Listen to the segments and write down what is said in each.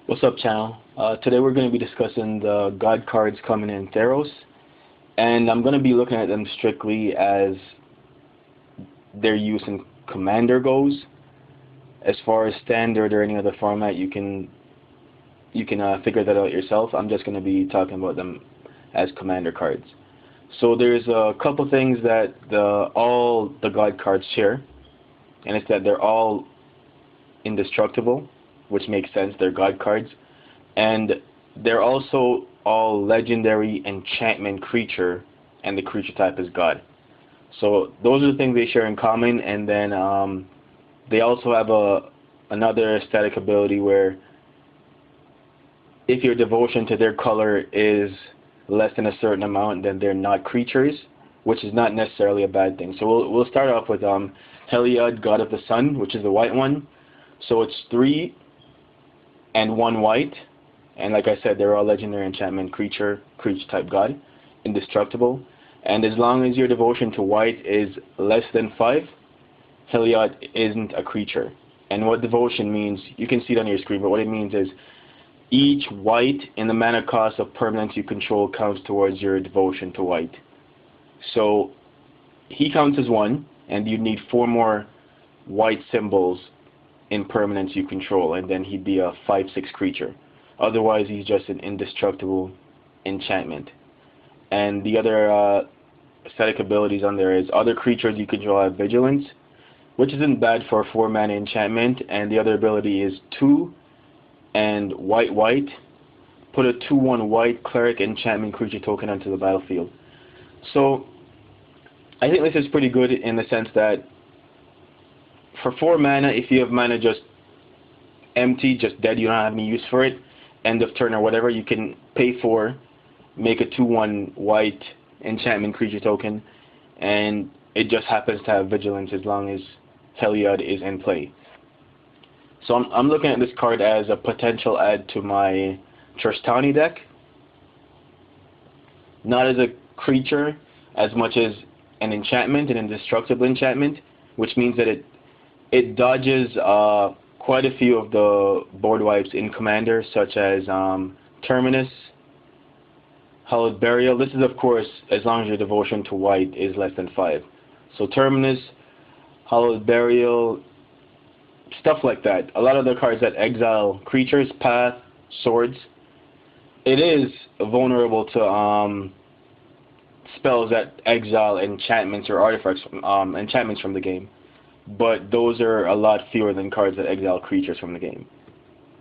What's up, channel? Today we're going to be discussing the God cards coming in Theros, and I'm going to be looking at them strictly as their use in Commander goes. As far as standard or any other format, you can figure that out yourself. I'm just going to be talking about them as Commander cards. So there's a couple things that all the God cards share, and it's that they're all indestructible, which makes sense. They're God cards, and they're also all legendary enchantment creature, and the creature type is God. So those are the things they share in common. And then they also have another static ability where if your devotion to their color is less than a certain amount, then they're not creatures, which is not necessarily a bad thing. So we'll start off with Heliad, God of the Sun, which is the white one. So it's 3 and 1 white, and like I said, they're all legendary enchantment creature type God, indestructible. And as long as your devotion to white is less than 5, Heliad isn't a creature. And what devotion means, you can see it on your screen, but what it means is each white in the mana cost of permanents you control counts towards your devotion to white. So he counts as 1, and you need 4 more white symbols in permanents you control, and then he'd be a 5/6 creature. Otherwise, he's just an indestructible enchantment. And the other static abilities on there is other creatures you control have vigilance, which isn't bad for a 4 mana enchantment. And the other ability is 2 and white. Put a 2/1 white cleric enchantment creature token onto the battlefield. So I think this is pretty good in the sense that for 4 mana, if you have mana just empty, just dead, you don't have any use for it, end of turn or whatever, you can pay 4, make a 2/1 white enchantment creature token, and it just happens to have vigilance as long as Heliad is in play. So I'm looking at this card as a potential add to my Tristani deck. Not as a creature as much as an enchantment, an indestructible enchantment, which means that it dodges quite a few of the board wipes in Commander, such as Terminus, Hallowed Burial. This is, of course, as long as your devotion to white is less than 5. So Terminus, Hallowed Burial, stuff like that. A lot of the cards that exile creatures, Path, Swords. It is vulnerable to spells that exile enchantments or artifacts, enchantments from the game. But those are a lot fewer than cards that exile creatures from the game.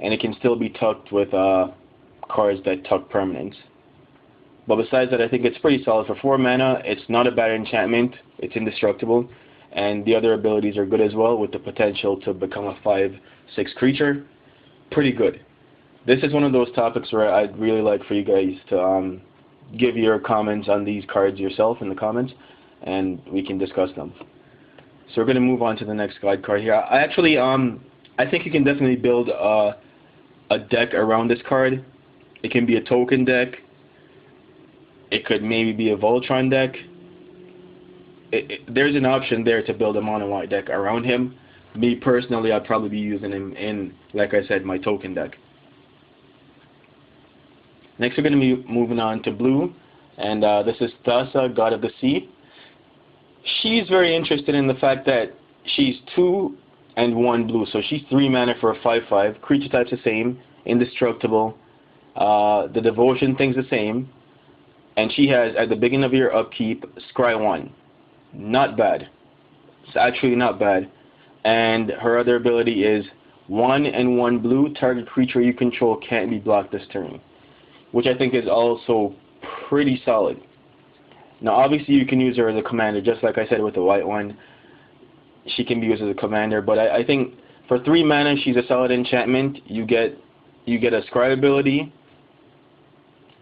And it can still be tucked with cards that tuck permanents. But besides that, I think it's pretty solid for 4 mana. It's not a bad enchantment. It's indestructible. And the other abilities are good as well, with the potential to become a 5/6 creature. Pretty good. This is one of those topics where I'd really like for you guys to give your comments on these cards yourself in the comments, and we can discuss them. So we're going to move on to the next God card here. I actually, I think you can definitely build a deck around this card. It can be a token deck. It could maybe be a Voltron deck. There's an option there to build a mono white deck around him. Me personally, I'd probably be using him in, like I said, my token deck. Next, we're going to be moving on to blue, and this is Thassa, God of the Sea. She's very interested in the fact that she's 2 and 1 blue, so she's 3 mana for a 5/5. Creature type's the same, indestructible. The devotion thing's the same, and she has, at the beginning of your upkeep, Scry 1. Not bad. It's actually not bad. And her other ability is 1 and 1 blue. Target creature you control can't be blocked this turn, which I think is also pretty solid. Now, obviously, you can use her as a commander, just like I said with the white one. She can be used as a commander, but I think for 3 mana, she's a solid enchantment. You get a Scry ability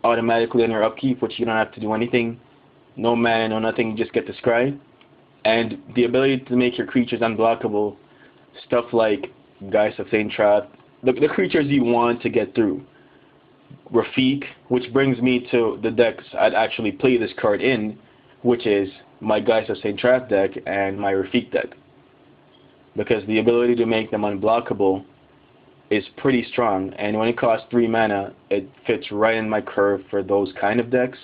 automatically on your upkeep, which you don't have to do anything. No mana, no nothing. You just get the Scry, and the ability to make your creatures unblockable. Stuff like Geist of Saint Trap, the creatures you want to get through. Rafik, which brings me to the decks I'd actually play this card in, which is my Geist of Saint Trap deck and my Rafik deck. Because the ability to make them unblockable is pretty strong, and when it costs 3 mana, it fits right in my curve for those kind of decks,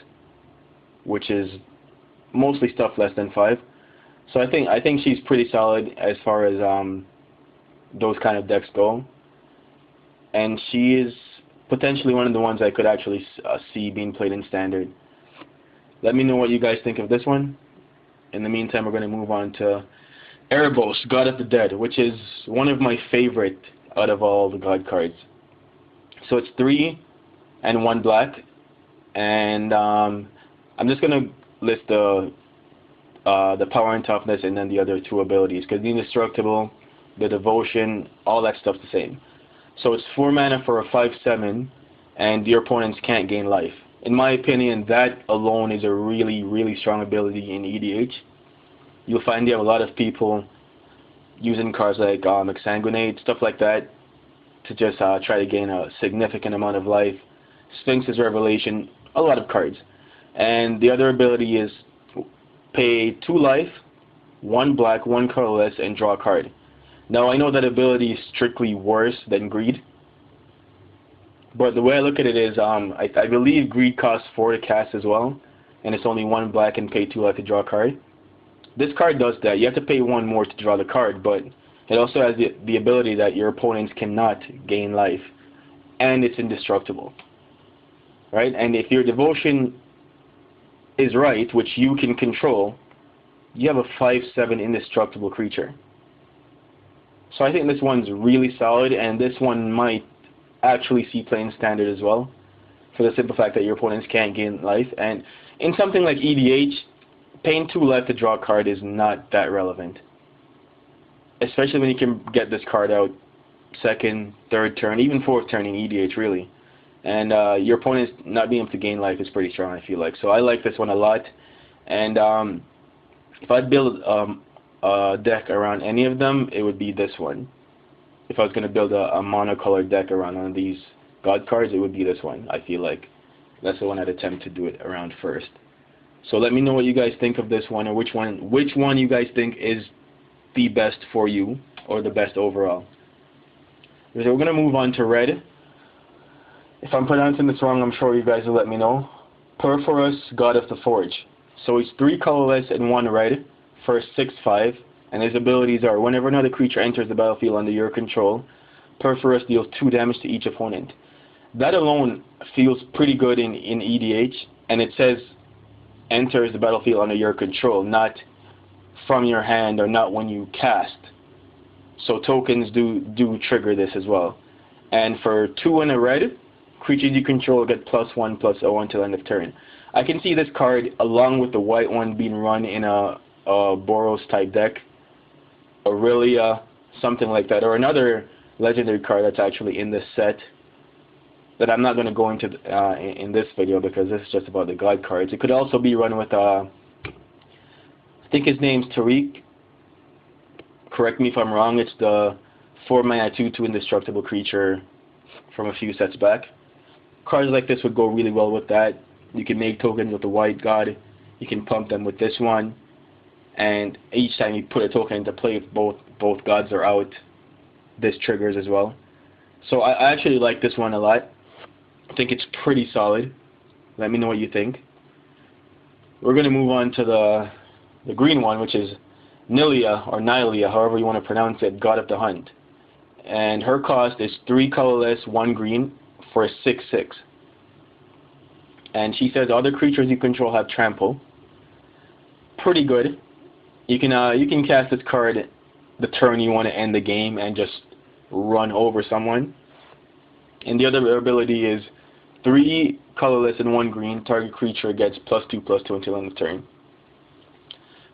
which is mostly stuff less than 5. So I think she's pretty solid as far as those kind of decks go, and she is potentially one of the ones I could actually see being played in Standard. Let me know what you guys think of this one. In the meantime, we're going to move on to Erebos, God of the Dead, which is one of my favorite out of all the God cards. So it's 3 and 1 black, and I'm just going to list the power and toughness and then the other 2 abilities, because the indestructible, the devotion, all that stuff's the same. So it's 4 mana for a 5/7, and your opponents can't gain life. In my opinion, that alone is a really, really strong ability in EDH. You'll find you have a lot of people using cards like Exsanguinate, stuff like that, to just try to gain a significant amount of life. Sphinx's Revelation, a lot of cards. And the other ability is pay 2 life, 1 black, 1 colorless, and draw a card. Now, I know that ability is strictly worse than Greed, but the way I look at it is, I believe Greed costs 4 to cast as well, and it's only 1 black and pay 2 life to draw a card. This card does that. You have to pay 1 more to draw the card, but it also has the ability that your opponents cannot gain life, and it's indestructible. Right? And if your devotion is right, which you can control, you have a 5/7 indestructible creature. So I think this one's really solid, and this one might actually see play in Standard as well, for the simple fact that your opponents can't gain life. And in something like EDH, paying 2 life to draw a card is not that relevant, especially when you can get this card out 2nd, 3rd turn, even 4th turn in EDH, really. And your opponents not being able to gain life is pretty strong, I feel like. So I like this one a lot. And if I'd build a deck around any of them, it would be this one. If I was going to build a monocolored deck around one of these God cards, it would be this one. I feel like that's the one I'd attempt to do it around first. So let me know what you guys think of this one, or which one you guys think is the best for you, or the best overall. So we're going to move on to red. If I'm pronouncing this wrong, I'm sure you guys will let me know. Purphoros, God of the Forge. So he's 3 colorless and 1 red for a 6/5, and his abilities are: whenever another creature enters the battlefield under your control, Purphoros deals 2 damage to each opponent. That alone feels pretty good in EDH, and it says enters the battlefield under your control, not from your hand or not when you cast. So tokens do trigger this as well. And for 2 and a red, creatures you control get +1/+0 until end of turn. I can see this card along with the white one being run in a Boros type deck, Aurelia, something like that, or another legendary card that's actually in this set that I'm not going to go into in this video, because this is just about the God cards. It could also be run with, I think his name's Tariq. Correct me if I'm wrong. It's the 4 mana 2/2 indestructible creature from a few sets back. Cards like this would go really well with that. You can make tokens with the white God. You can pump them with this one. And each time you put a token into play, if both gods are out, this triggers as well. So I actually like this one a lot. I think it's pretty solid. Let me know what you think. We're going to move on to the green one, which is Nylea, or Nylea, however you want to pronounce it, God of the Hunt. And her cost is 3 colorless, 1 green for a 6/6. And she says other creatures you control have trample. Pretty good. You can cast this card the turn you want to end the game and just run over someone. And the other ability is 3 colorless and 1 green. Target creature gets +2/+2 until end of turn.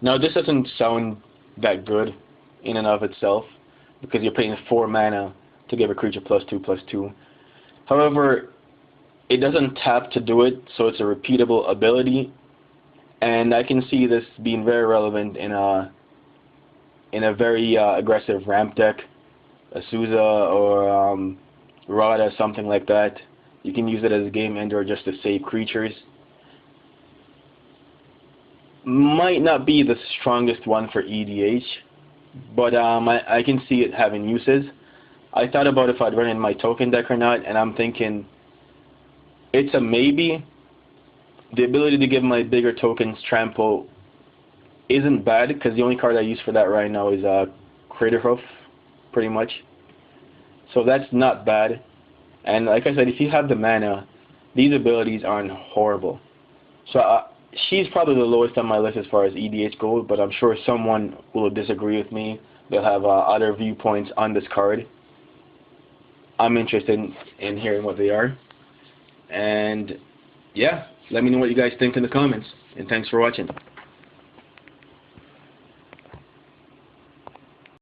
Now this doesn't sound that good in and of itself, because you're paying 4 mana to give a creature +2/+2. However, it doesn't tap to do it, so it's a repeatable ability, and I can see this being very relevant in a very aggressive ramp deck, a Souza or Rada, something like that. You can use it as a game ender or just to save creatures. Might not be the strongest one for EDH, but I can see it having uses. I thought about if I'd run in my token deck or not, and I'm thinking it's a maybe. The ability to give my bigger tokens trample isn't bad, because the only card I use for that right now is Craterhoof, pretty much. So that's not bad. And like I said, if you have the mana, these abilities aren't horrible. So she's probably the lowest on my list as far as EDH goes, but I'm sure someone will disagree with me. They'll have other viewpoints on this card. I'm interested in hearing what they are. And yeah, let me know what you guys think in the comments. And thanks for watching.